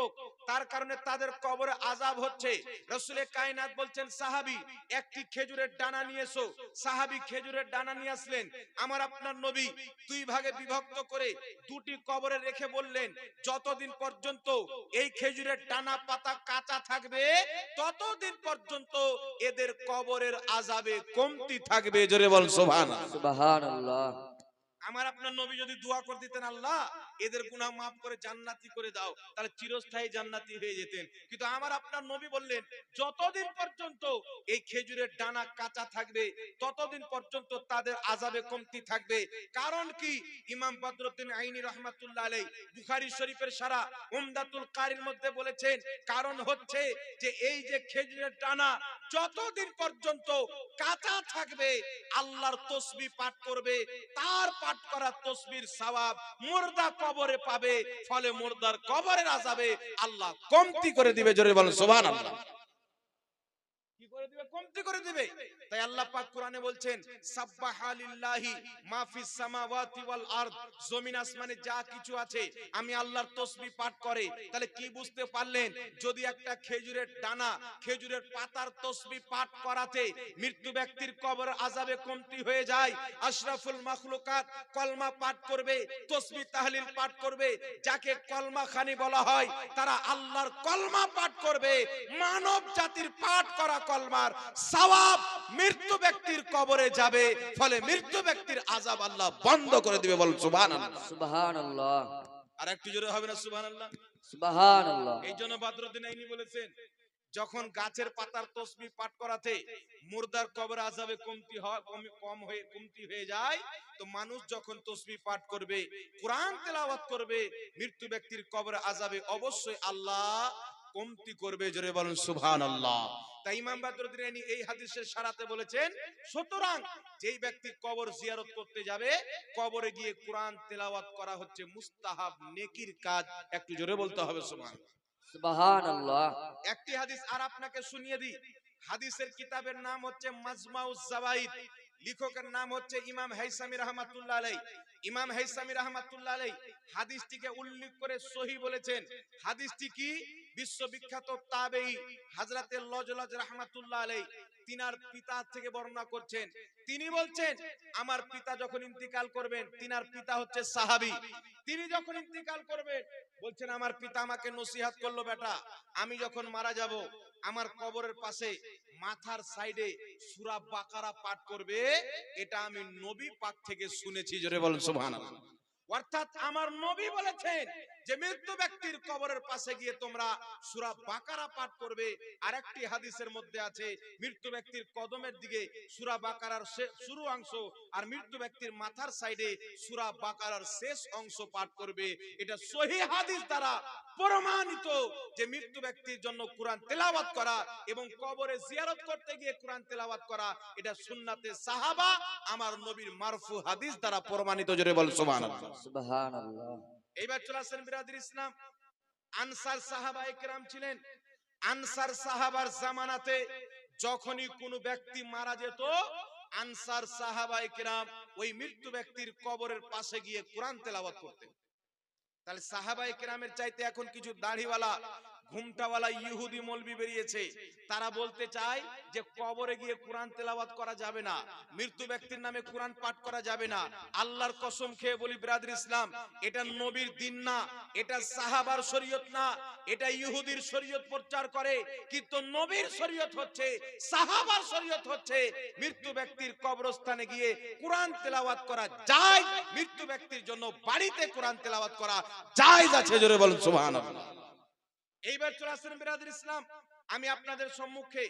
তার কারণে তাদের কবরে আযাব হচ্ছে। রাসূলে কায়নাত বলছেন সাহাবী একটি খেজুরের ডানা নিয়ে এসো। সাহাবী খেজুরের ডানা নিয়ে আসলেন, আমার আপনার নবী দুই ভাগে বিভক্ত করে দুটি কবরে রেখে বললেন যতদিন পর্যন্ত এই খেজুরের ডানা পাতা কাঁচা থাকবে ততদিন পর্যন্ত এদের কবরের আযাবে কমতি থাকবে। জোরে বল সুবহানাল্লাহ। সুবহানাল্লাহ। আমার আপনার নবী যদি দোয়া করে দিতেন আল্লাহ এদের গুনাহ মাফ করে জান্নাতি করে দাও, তাহলে চিরস্থায়ী জান্নাতি হয়ে যেতেন। কিন্তু আমার আপনার নবী বললেন যতদিন পর্যন্ত এই খেজুরের ডানা কাঁচা থাকবে ততদিন পর্যন্ত তাদের আযাবে কমতি থাকবে। কারণ কি? ইমাম বদরুদ্দিন আইনি রাহমাতুল্লাহ আলাইহি বুখারী শরীফের সারা উমদাতুল কারীর মধ্যে বলেছেন কারণ হচ্ছে যে এই যে খেজুরের ডানা যতদিন পর্যন্ত কাঁচা থাকবে আল্লাহর তাসবিহ পাঠ করবে, তার পাঠ করা তাসবিহর সওয়াব মুর্দা কবরে পাবে, ফলে মুর্দার কবরের আযাবে আল্লাহ কমতি করে দিবে। জোরে বলেন সুবহানাল্লাহ। কি করে দিবে? কমতি করে দিবে। তাই আল্লাহ পাক কোরআনে বলছেন সাব্বাহা লিল্লাহি মা ফিস সামাওয়াতি ওয়াল আরদ, জমিন আসমানে যা কিছু আছে আমি আল্লাহর তাসবিহ পাঠ করে। তাহলে কি বুঝতে পারলেন? যদি একটা খেজুরের ডানা খেজুরের পাতার তাসবিহ পাঠ করাতে মৃত্যু ব্যক্তির কবর আযাবে কমতি হয়ে যায়, আশরাফুল মাখলুকাত কলমা পাঠ করবে, তাসবিহ তাহলিল পাঠ করবে, যাকে কলমা খানি বলা হয়, তারা আল্লাহর কলমা পাঠ করবে, মানব জাতির পাঠ করা কলমার সওয়াব মৃত্যু ব্যক্তির কবরে যাবে, ফলে মৃত্যু ব্যক্তির আযাব আল্লাহ বন্ধ করে দিবে। বল সুবহানাল্লাহ। সুবহানাল্লাহ। আর একটু জোরে হবে না সুবহানাল্লাহ? সুবহানাল্লাহ। এই জন্য বদরুদ্দিন আইনি বলেছেন যখন গাছের পাতার তসবিহ পাঠ করাতে মুর্দার কবর আযাবে কমতি হয়ে যায়, তো মানুষ যখন তসবিহ পাঠ করবে, কোরআন তেলাওয়াত করবে, মৃত্যু ব্যক্তির কবর আযাবে অবশ্যই আল্লাহ কমতি করবে। জোরে বলেন সুবহানাল্লাহ। তাই ইমাম বদরুদ্দীন এই হাদিসের সারাতে বলেছেন, সুতরাং যেই ব্যক্তি কবর জিয়ারত করতে যাবে, কবরে গিয়ে কোরআন তেলাওয়াত করা হচ্ছে মুস্তাহাব নেকির কাজ। একটু জোরে বলতে হবে সুবহানাল্লাহ। সুবহানাল্লাহ। একটি হাদিস আর আপনাকে শুনিয়ে দিই। হাদিসের কিতাবের নাম হচ্ছে মাজমাউজ জাওয়াইদ, লেখকের নাম হচ্ছে ইমাম হাইসামি রাহমাতুল্লাহ আলাইহি। ইমাম হাইসামি রাহমাতুল্লাহ আলাইহি হাদিসটিকে উল্লেখ করে সহিহ বলেছেন। হাদিসটি কি? বিশ্ববিখ্যাত তাবেঈ হযরতে লজলজ রাহমাতুল্লাহ আলাইহি তিনার পিতা থেকে বর্ণনা করছেন। তিনি বলছেন, আমার পিতা যখন ইন্তিকাল করবেন, তিনার পিতা হচ্ছে সাহাবী, তিনি যখন ইন্তিকাল করবেন, বলছেন আমার পিতা আমাকে নসিহত করলো, বেটা আমি যখন মারা যাব, আমার কবরের পাশে মাথার সাইডে সূরা বাকারা পাঠ করবে। এটা আমি নবী পাক থেকে শুনেছি। জোরে বলেন সুবহানাল্লাহ। অর্থাৎ আমার নবী বলেছেন যে মৃত্যু ব্যক্তির কবরের পাশে গিয়ে তোমরা সূরা বাকারা পাঠ করবে। আরেকটি হাদিসের মধ্যে আছে মৃত্যু ব্যক্তির কদমের দিকে সূরা বাকারার শুরু অংশ, আর মৃত্যু ব্যক্তির মাথার সাইডে সূরা বাকারার শেষ অংশ পাঠ করবে। এটা সহিহ হাদিস দ্বারা প্রমাণিত যে মৃত্যু ব্যক্তির জন্য কোরআন তেলাওয়াত করা এবং কবরে জিয়ারত করতে গিয়ে কোরআন তেলাওয়াত করা, এটা সুন্নাতে সাহাবা, আমার নবীর মারফু হাদিস দ্বারা প্রমাণিত। জোরে বল সুবহানাল্লাহ। সুবহানাল্লাহ। এইবার চলে আসেন বিরাদর ইসলাম, আনসার সাহাবায়ে কেরাম ছিলেন। আনসার সাহাবার জামানাতে যখনই কোনো ব্যক্তি মারা যেত, আনসার সাহাবায়ে কেরাম ওই মৃত্যু ব্যক্তির কবরের পাশে গিয়ে কোরআন তেলাওয়াত করতেন। তাহলে সাহাবায়ে কেরামের চাইতে এখন কিছু দাড়িওয়ালা ঘুমটাওয়ালা ইহুদি মৌলবি বেরিয়েছে। তারা বলতে চায় যে কবরে গিয়ে কোরআন তেলাওয়াত করা যাবে না, মৃত্যু ব্যক্তির নামে কোরআন পাঠ করা যাবে না। আল্লাহর কসম খেয়ে বলি বিরাদর ইসলাম, এটা নবীর দিন না, এটা সাহাবার শরীয়ত না, এটা ইহুদির শরীয়ত প্রচার করে। কিন্তু নবীর শরীয়ত হচ্ছে, সাহাবার শরীয়ত হচ্ছে মৃত্যু ব্যক্তির কবরস্থানে গিয়ে কোরআন তেলাওয়াত করা যায়, মৃত্যু ব্যক্তির জন্য বাড়িতে কোরআন তেলাওয়াত করা জায়েজ আছে। জোরে বলুন সুবহানাল্লাহ। এইবার চলে আসেন বিরাদর ইসলাম, আমি আপনাদের সম্মুখে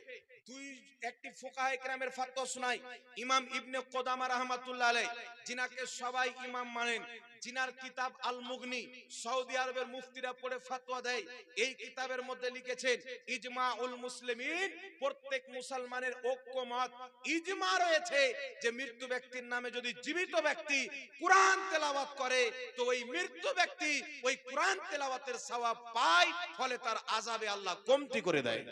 একটি ফুকাহায়ে কেরামের ফতোয়া শোনাই। ইমাম ইবনে কুদামা রাহমাতুল্লাহ আলাইহি, যিনাকে সবাই ইমাম মানেন, যিনার কিতাব আল মুগনি সৌদি আরবের মুফতিরা পড়ে ফতোয়া দেয়। এই কিতাবের মধ্যে লিখেছেন ইজমাউল মুসলিমিন, প্রত্যেক মুসলমানের ঐক্যমত, ইজমা রয়েছে যে মৃত্যু ব্যক্তির নামে যদি জীবিত ব্যক্তি কোরআন তেলাওয়াত করে, তো ওই মৃত্যু ব্যক্তি ওই কোরআন তেলাওয়াতের সওয়াব পায়, ফলে তার আযাবে আল্লাহ কমতি করে দেয়।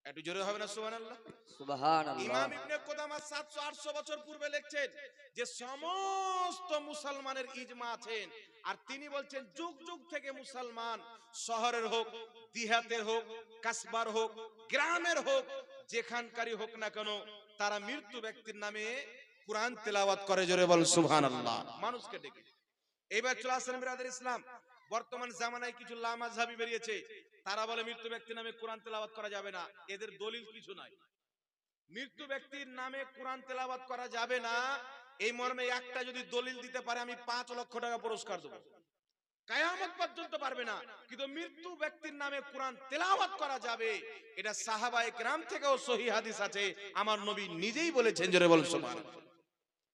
একটু জোরে হবে না সুবহানাল্লাহ। সুবহানাল্লাহ। ইমাম ইবনে কুদামা 700-800 বছর পূর্বে লিখছেন যে সমস্ত মুসলমানের ইজমা আছেন, আর তিনি বলছেন যুগ যুগ থেকে মুসলমান, শহরের হোক, দিহাতের হোক, কাসবার হোক, গ্রামের হোক, যেখানকারই হোক না কেন, তারা মৃত্যু ব্যক্তির নামে কোরআন তেলাওয়াত করে। জোরে বল সুবহানাল্লাহ। মানুষকে ডেকে। এইবার চলে আসেন বিরাদর ইসলাম, বর্তমান জামানায় কিছু লামাযহাবী বেরিয়েছে। তারা বলে মৃত্যু ব্যক্তির নামে কোরআন তেলাওয়াত করা যাবে না। এদের দলিল কিছু নাই। মৃত্যু ব্যক্তির নামে কোরআন তেলাওয়াত করা যাবে না, এই মর্মে একটা যদি দলিল দিতে পারে, আমি 5 লক্ষ টাকা পুরস্কার দেব। কিয়ামত পর্যন্ত পারবে না, কিন্তু মৃত্যু ব্যক্তির নামে কোরআন তেলাওয়াত করা যাবে, এটা সাহাবায়ে কেরাম থেকেও সহিহ হাদিস আছে। আমার নবী নিজেই বলেছেন। জোরে বলুন সুবহানাল্লাহ।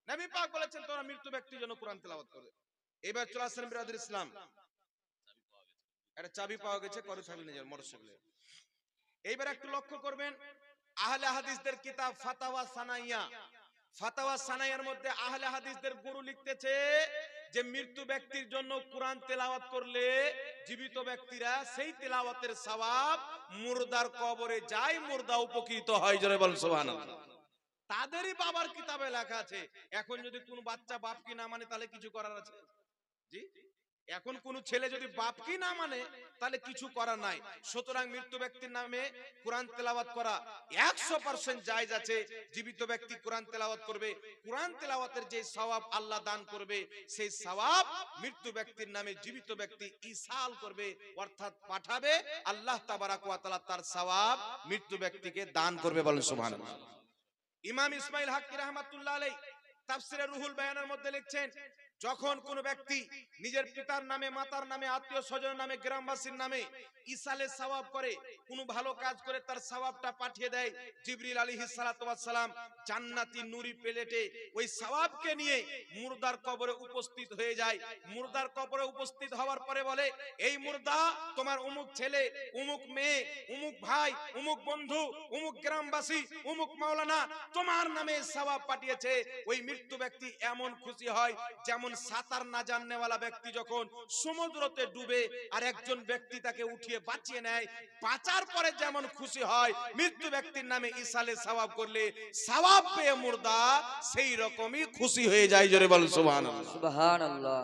নবী পাক বলেছেন তোমরা মৃত্যু ব্যক্তির জন্য কোরআন তেলাওয়াত করবে। এবার চলে আসেন বিরাদর ইসলাম, একটা চাবি পাওয়া গেছে, করে থাকলে নিজের মোটরসাইকেলে। এইবার একটু লক্ষ্য করবেন, আহলে হাদিসদের কিতাব ফাতাওয়া সানাইয়া, ফাতাওয়া সানাইয়ার মধ্যে আহলে হাদিসদের গুরু লিখতেছে যে মৃত্যু ব্যক্তির জন্য কোরআন তেলাওয়াত করলে জীবিত ব্যক্তিরা সেই তেলাওয়াতের সওয়াব মুর্দার কবরে যায়, মুর্দা উপকৃত হয়। জোরে বল সুবহানাল্লাহ। তাদেরই বাবার কিতাবে লেখা আছে। এখন যদি কোনো বাচ্চা বাপকে না মানে, তাহলে কিছু করার আছে? জি, এখন কোন ছেলে যদি বাপকে না মানে, তাহলে কিছু করার নাই। সুতরাং মৃত্যু ব্যক্তির নামে কোরআন তেলাওয়াত করা 100% জায়েজ আছে। জীবিত ব্যক্তি কোরআন তেলাওয়াত করবে, কোরআন তেলাওয়াতের যে সওয়াব আল্লাহ দান করবে, সেই সওয়াব মৃত্যু ব্যক্তির নামে জীবিত ব্যক্তি ইসাল করবে, অর্থাৎ পাঠাবে। আল্লাহ তাবারাক ওয়া তাআলা তার সওয়াব মৃত্যু ব্যক্তিকে দান করবে। বলেন সুবহানাল্লাহ। ইমাম ইসমাইল হাক্কি রাহমাতুল্লাহ আলাইহি তাফসিরে রুহুল বায়ানের মধ্যে লিখছেন, যখন কোন ব্যক্তি নিজের পিতার নামে, মাতার নামে, আত্মীয় স্বজনের নামে, গ্রামবাসীর নামে ইসালে সওয়াব করে, কোনো ভালো কাজ করে তার সওয়াবটা পাঠিয়ে দেয় জিবরিল আলাইহিস সালাতু ওয়াস সালাম জান্নাতি নুরি প্লেটে ওই সওয়াবকে নিয়ে মুর্দার কবরে উপস্থিত হয়ে যায়। মুর্দার কবরে উপস্থিত হওয়ার পরে বলে, এই মুর্দা, তোমার অমুক ছেলে, অমুক মেয়ে, অমুক ভাই, অমুক বন্ধু, অমুক গ্রামবাসী, অমুক মাওলানা তোমার নামে সওয়াব পাঠিয়েছে। ওই মৃত্যু ব্যক্তি এমন খুশি হয় যেমন সাঁতার না জাননেওয়ালা ব্যক্তি যখন সমুদ্রতে ডুবে আর একজন ব্যক্তি তাকে উঠিয়ে বাঁচিয়ে নেয়, বাঁচার পরে যেমন খুশি হয়, মৃত্যু ব্যক্তির নামে ইসালে সওয়াব করলে সওয়াব পেয়ে মুর্দা সেই রকমই খুশি হয়ে যায়। জোরে বল সুবহানাল্লাহ। সুবহানাল্লাহ।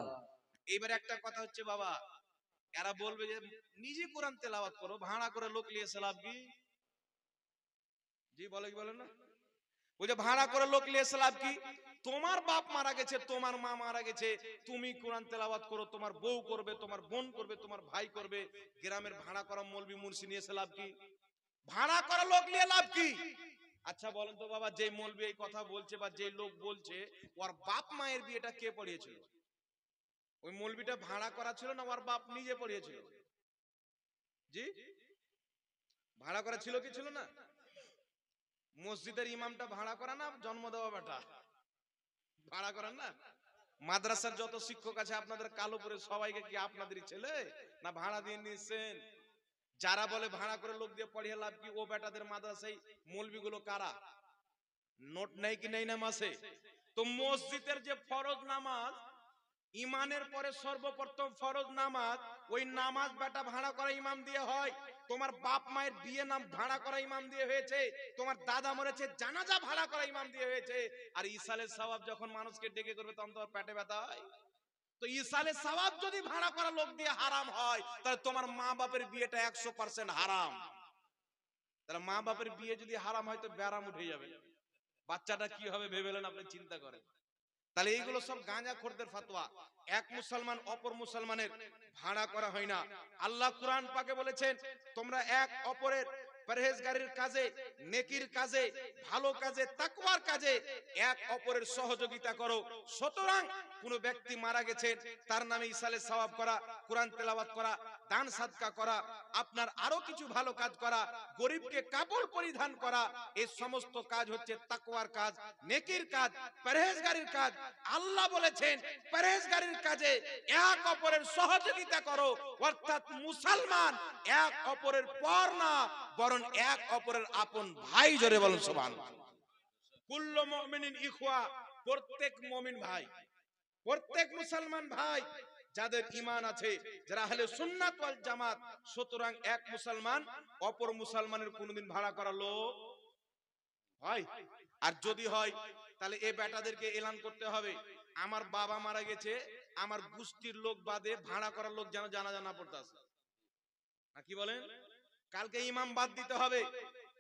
এবার একটা কথা হচ্ছে বাবা, এরা বলবে যে নিজে কোরআন তেলাওয়াত করো, ভাড়া করে লোক নিয়ে এসে লাভ কি? জি বলে কি বলেন না? ওই যে ভাড়া করে লোক নিয়ে এসে লাভ কি? তোমার বাপ মারা গেছে, তোমার মা মারা গেছে, তুমি কোরআন তেলাওয়াত করো, তোমার বউ করবে, তোমার বোন করবে, তোমার ভাই করবে, গ্রামের ভাড়া করা মৌলবি মুন্সি নিয়ে এসে লাভ কি? ভাড়া করা লোক নিয়ে লাভ কি? আচ্ছা বলেন তো বাবা, যে মৌলবি এই কথা বলছে বা যে লোক বলছে, ওর বাপ মায়ের বিয়েটা কে পড়িয়েছিল? ওই মৌলবিটা ভাড়া করা ছিল না ওর বাপ নিজে পড়িয়েছিল? জি ভাড়া করা ছিল কি ছিল না? মসজিদের ইমামটা ভাড়া করা না জন্ম দেওয়া বেটা? ভাড়া করেন না? মাদ্রাসার যত শিক্ষক আছে আপনাদের কালোপুরে সবাইকে কি আপনাদেরই ছেলে না ভাড়া দিয়ে নিয়েছেন? যারা বলে ভাড়া করে লোক দিয়ে পড়িয়ে লাভ কি, ও বেটাদের মাদ্রাসায় মৌলবিগুলো কারা? নোট নেই কি নেই না মাসে? তো মসজিদের যে ফরজ নামাজ, ইমানের পরে সর্বপ্রথম ফরজ নামাজ, ওই নামাজ বেটা ভাড়া করা ইমাম দিয়ে হয়। তোমার বাপ মায়ের বিয়ে নাম ভাড়া করা ইমাম দিয়ে হয়েছে, তোমার দাদা মরেছে জানাজা ভাড়া করা ইমাম দিয়ে হয়েছে। আর ইসালের সওয়াব যখন মানুষকে ডেকে করবে তখন তোমার পেটে ব্যথা হয়। তো ইসালের সওয়াব যদি ভাড়া করা লোক দিয়ে হারাম হয়, তাহলে তোমার মা বাপের বিয়েটা 100% হারাম। তাহলে মা বাপের বিয়ে যদি হারাম হয় তো ব্যারাম উঠে যাবে, বাচ্চাটা কি হবে ভেবেলেন আপনি? চিন্তা করেন। তাহলে এইগুলো সব গাঁজাখোরদের ফতোয়া। এক মুসলমান অপর মুসলমানের ভাড়া করা হয় না। আল্লাহ কুরআন পাকে বলেছেন, তোমরা এক অপরের পরহেজগারির কাজে, নেকির কাজে, ভালো কাজে, তাকওয়ার কাজে এক অপরের সহযোগিতা করো। সুতরাং কোন ব্যক্তি মারা গেছেন, তার নামে ইসালে সওয়াব করা, কোরআন তেলাওয়াত করা, দান সাদকা করা, আপনার আরো কিছু ভালো কাজ করা, গরিবকে কাপড় পরিধান করা, এই সমস্ত কাজ হচ্ছে তাকওয়ার কাজ, নেকির কাজ, পরহেজগারির কাজ। আল্লাহ বলেছেন পরহেজগারির কাজে এক অপরের সহযোগিতা করো, অর্থাৎ মুসলমান এক অপরের পর না বরং এক অপরের আপন ভাই। জোরে বলুন সুবহানাল্লাহ। কুল্লু মুমিনিন ইখওয়া, প্রত্যেক মুমিন ভাই, প্রত্যেক মুসলমান ভাই যাদের ঈমান আছে, যারা আহলে সুন্নাত ওয়াল জামাত। সুতরাং এক মুসলমান অপর মুসলমানের কোনদিন ভাড়া করা লোক হয়? আর যদি হয় তাহলে এই বেটাদেরকে এলান করতে হবে, আমার বাবা মারা গেছে, আমার গোষ্ঠীর লোক বাদে ভাড়া করার লোক যেন জানাজা না পড়তে আসে। না কি বলেন? কালকে ইমাম বাদ দিতে হবে।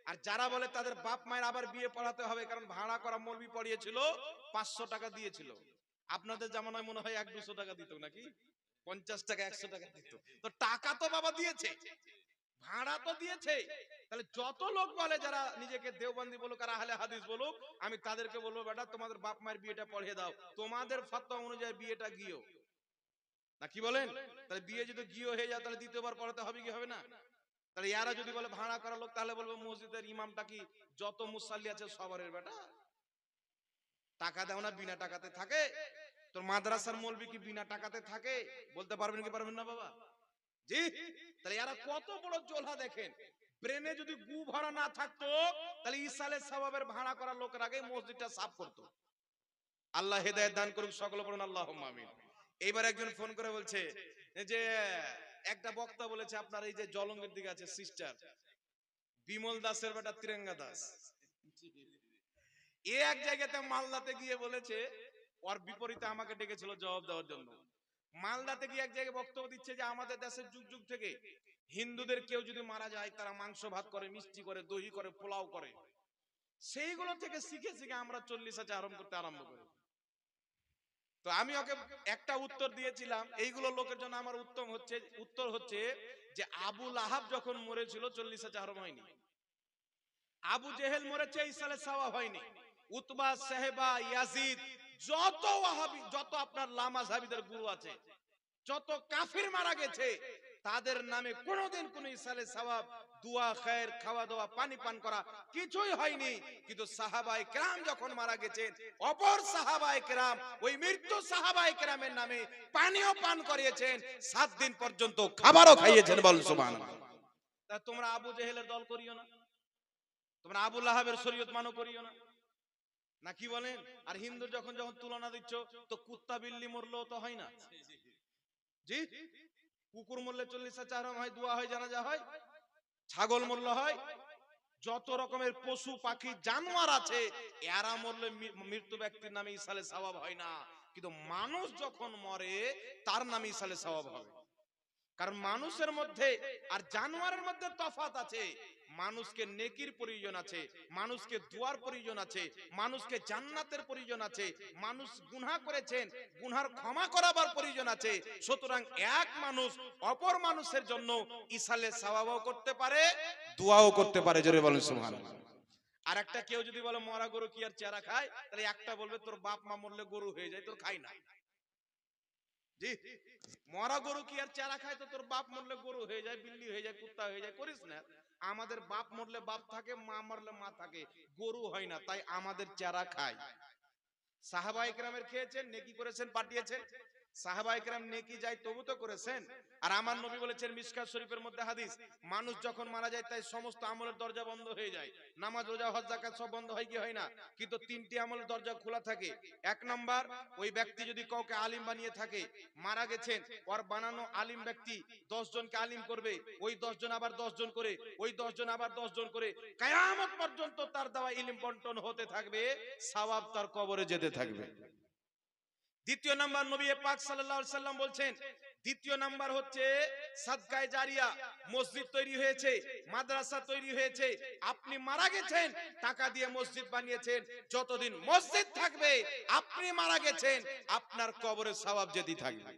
আর যারা বলে তাদের বাপ মায়ের আবার বিয়ে পড়াতে হবে, কারণ ভাড়া করা মৌলবি পড়িয়েছিল, 500 টাকা দিয়েছিল। আপনাদের জামানায় মনে হয় 100-200 টাকা দিত নাকি? 50 টাকা 100 টাকা দিত। তো টাকা তো বাবা দিয়েছে, ভাড়া তো দিয়েছে। তাহলে যত লোক বলে, যারা নিজেকে দেওবন্দি বলুক আর আহলে হাদিস বলুক, আমি তাদেরকে বলবো, বেটা তোমাদের বাপ মায়ের বিয়েটা পড়িয়ে দাও, তোমাদের ফতোয়া অনুযায়ী বিয়েটা গিয়েও। না কি বলেন? তাহলে বিয়ে যদি গিয়ে হয়ে যায় তাহলে দ্বিতীয়বার পড়াতে হবে কি হবে না? তাহলে ইয়ারা যদি বলে ভাড়া করা লোক, তাহলে বলবো মসজিদের ইমামটা কি যত মুসাল্লি আছে সবারের বেটা? টাকা দাও না, বিনা টাকাতে থাকে? তোর মাদ্রাসার মৌলবি কি বিনা টাকাতে থাকে? বলতে পারবেন কি পারবেন না বাবা? জি। তাহলে এরা কত বড় জোলহা দেখেন। ব্রেনে যদি গু ভরা না থাকতো তাহলে ইসালে সওয়াবের ভাড়া করা লোকের আগে মসজিদটা সাফ করতো। আল্লাহ হেদায়েত দান করুক, সকলে বলুন আল্লাহুম্মা আমিন। এইবার একজন ফোন করে বলছে যে একটা বক্তা বলেছে আপনার এই যে জলঙ্গের দিকে আছে সিস্টার বিমল দাসের বেটা তিরঙ্গা দাস, এ এক জায়গাতে মালদাতে গিয়ে বলেছে, ওর বিপরীতে আমাকে ডেকেছিল জবাব দেওয়ার জন্য। মালদাতে গিয়ে এক জায়গায় বক্তব্য দিচ্ছে যে আমাদের দেশের যুগ যুগ থেকে হিন্দুদের কেউ যদি মারা যায় তারা মাংস ভাত করে, মিষ্টি করে, দহি করে, পোলাও করে। সেইগুলো থেকে শিখে শিখে আমরা 40 আছে আরম্ভ করতে আরম্ভ করি। তো আমি ওকে একটা উত্তর দিয়েছিলাম, এইগুলো লোকের জন্য আমার উত্তর হচ্ছে যে আবু লাহাব যখন মরেছিল 40 আছে আরম্ভ হয়নি। আবু জেহেল মরেছে, ইসালে সওয়াব হয়নি। উতবা, সাহেবা, ইয়াজিদ, যত ওয়াহাবি, যত আপনার লামাযহাবিদের গুরু আছে, যত কাফির মারা গেছে, তাদের নামে কোনোদিন কোনো ইসালে সওয়াব, দোয়া, খায়ের, খাওয়া দাওয়া, পানি পান করা কিছুই হয়নি। কিন্তু সাহাবায়ে কেরাম যখন মারা গেছেন, অপর সাহাবায়ে কেরাম ওই মৃত্যু সাহাবায়ে কেরামের নামে পানিও পান করিয়েছেন, 7 দিন পর্যন্ত খাবারও খাইয়েছেন। বল সুবহানাল্লাহ। তা তোমরা আবু জেহেলের দল করিও না, তোমরা আবু লাহাবের শরীয়ত মানো করিও না, না কি বলেন? আর হিন্দু যখন যখন তুলনা দিচ্ছ, তো কুত্তা বিল্লি মরলেও তো হয় না, জি? কুকুর মরলে 40 চারণ হয়, দোয়া হয়, জানাজা হয়, ছাগল মরলে হয়, যত রকমের পশু পাখি জানোয়ার আছে, এরা মরলে মৃত্যু ব্যক্তির নামে ইসালে সওয়াব হয় না। কিন্তু মানুষ যখন মরে তার নামে ইসালে সওয়াব হবে। কারণ মানুষের মধ্যে আর জানোয়ারের মধ্যে তফাৎ আছে। মানুষকে নেকির প্রয়োজন আছে, মানুষকে দুয়ার প্রয়োজন আছে, মানুষকে জান্নাতের প্রয়োজন আছে, মানুষ গুনাহ করেছেন, গুনার ক্ষমা করাবার প্রয়োজন আছে। সুতরাং এক মানুষ অপর মানুষের জন্য ইসালে সওয়াবও করতে পারে, দোয়াও করতে পারে। জোরে বলেন সুবহানাল্লাহ। আর একটা কেউ যদি বলে মরা গরু কি আর চেরা খায়, তাহলে একটা বলবে তোর বাপ মা মরলে গরু হয়ে যায়, তোর খাই না। জি, মরা গরু কি আর চারা খায়? তো তোর বাপ মরলে গরু হয়ে যায়, বিল্লি হয়ে যায়, কুত্তা হয়ে যায়, করিস না। আমাদের বাপ মরলে বাপ থাকে, মা মরলে মা থাকে, গরু হয় না, তাই আমাদের চারা খায়। সাহাবায়ে কেরামের খেয়েছেন, নেকি করেছেন, পাঠিয়েছেন। সাহাবায়ে কেরাম নেকি যায় তবু তো করেছেন। আর আমার নবী বলেছেন মিশকাত শরীফের মধ্যে হাদিস, মানুষ যখন মারা যায় তাই সমস্ত আমলের দরজা বন্ধ হয়ে যায়, নামাজ, রোজা, হজ, যাকাত সব বন্ধ হয় কি হয় না? কিন্তু 3টি আমলের দরজা খোলা থাকে। এক নাম্বার, ওই ব্যক্তি যদি কাউকে আলিম বানিয়ে থাকে, মারা গেছেন, ওর বানানো আলিম ব্যক্তি 10 জনকে আলিম করবে, ওই 10 জন আবার 10 জন করে, ওই 10 জন আবার 10 জন করে, কিয়ামত পর্যন্ত তার দেওয়া ইলম বন্টন হতে থাকবে, সওয়াব তার কবরে যেতে থাকবে। দ্বিতীয় নাম্বার, নবী পাক সাল্লাল্লাহু আলাইহি সাল্লাম বলছেন, দ্বিতীয় নাম্বার হচ্ছে সাদকায়ে জারিয়া। মসজিদ তৈরি হয়েছে, মাদ্রাসা তৈরি হয়েছে, আপনি মারা গেছেন, টাকা দিয়ে মসজিদ বানিয়েছেন, যতদিন মসজিদ থাকবে, আপনি মারা গেছেন, আপনার কবরে সওয়াব যেতে থাকবে।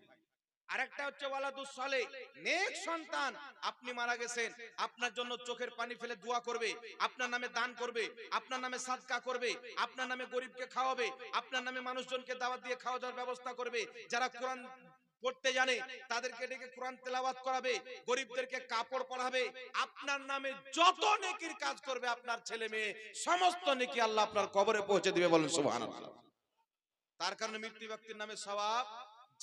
আরেকটা হচ্ছে ওয়ালাদুস সালেহ, নেক সন্তান, আপনি মারা গেছেন, আপনার জন্য চোখের পানি ফেলে দোয়া করবে, আপনার নামে দান করবে, আপনার নামে সাদকা করবে, আপনার নামে গরিবকে খাওয়াবে, আপনার নামে মানুষজনকে দাওয়াত দিয়ে খাওয়া দাওয়ার ব্যবস্থা করবে, যারা কোরআন পড়তে জানে তাদেরকে ডেকে কোরআন তেলাওয়াত করাবে, গরিবদেরকে কাপড় পরাবে, আপনার নামে যত নেকির কাজ করবে আপনার ছেলে মেয়ে, সমস্ত নেকি আল্লাহ আপনার কবরে পৌঁছে দিবে। বলেন সুবহানাল্লাহ। তার কারণে মৃত্যু ব্যক্তির নামে সওয়াব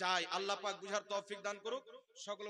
চাই। আল্লাহ পাক বুঝার তৌফিক দান করুক। সকল